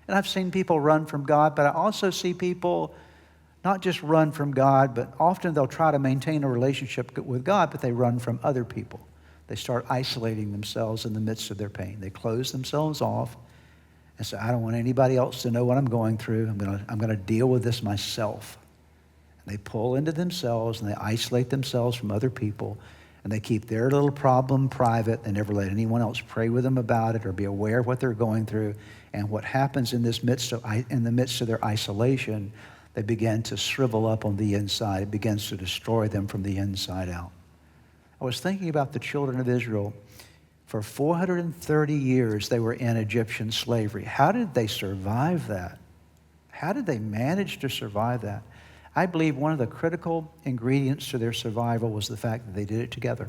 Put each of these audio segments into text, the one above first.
And I've seen people run from God, but I also see people not just run from God, but often they'll try to maintain a relationship with God, but they run from other people. They start isolating themselves in the midst of their pain. They close themselves off and say, I don't want anybody else to know what I'm going through. I'm gonna deal with this myself. And they pull into themselves and they isolate themselves from other people, and they keep their little problem private. They never let anyone else pray with them about it or be aware of what they're going through. And what happens in the midst of their isolation, they begin to shrivel up on the inside. It begins to destroy them from the inside out. I was thinking about the children of Israel. For 430 years, they were in Egyptian slavery. How did they survive that? How did they manage to survive that? I believe one of the critical ingredients to their survival was the fact that they did it together.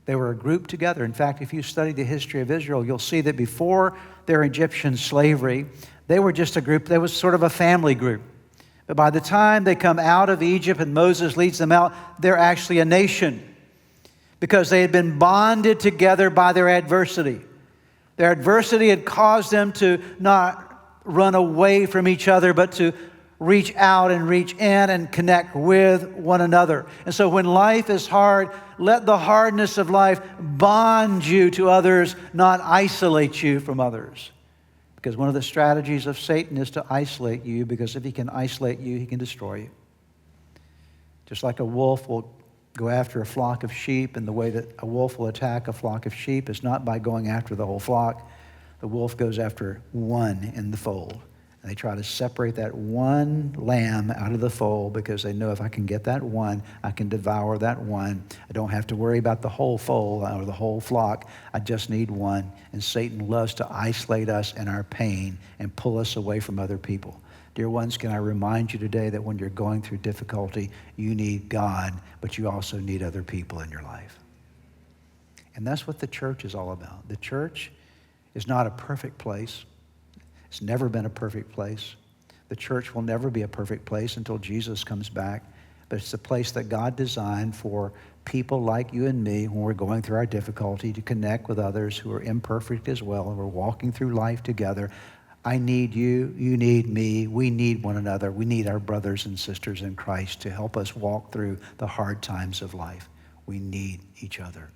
They were a group together. In fact, if you study the history of Israel, you'll see that before their Egyptian slavery, they were just a group. They was sort of a family group. But by the time they come out of Egypt and Moses leads them out, they're actually a nation because they had been bonded together by their adversity. Their adversity had caused them to not run away from each other, but to reach out and reach in and connect with one another. And so when life is hard, let the hardness of life bond you to others, not isolate you from others. Because one of the strategies of Satan is to isolate you, because if he can isolate you, he can destroy you. Just like a wolf will go after a flock of sheep, and the way that a wolf will attack a flock of sheep is not by going after the whole flock. The wolf goes after one in the fold. And they try to separate that one lamb out of the fold because they know if I can get that one, I can devour that one. I don't have to worry about the whole fold or the whole flock. I just need one. And Satan loves to isolate us in our pain and pull us away from other people. Dear ones, can I remind you today that when you're going through difficulty, you need God, but you also need other people in your life. And that's what the church is all about. The church is not a perfect place. It's never been a perfect place. The church will never be a perfect place until Jesus comes back. But it's a place that God designed for people like you and me when we're going through our difficulty to connect with others who are imperfect as well, and we're walking through life together. I need you, you need me, we need one another. We need our brothers and sisters in Christ to help us walk through the hard times of life. We need each other.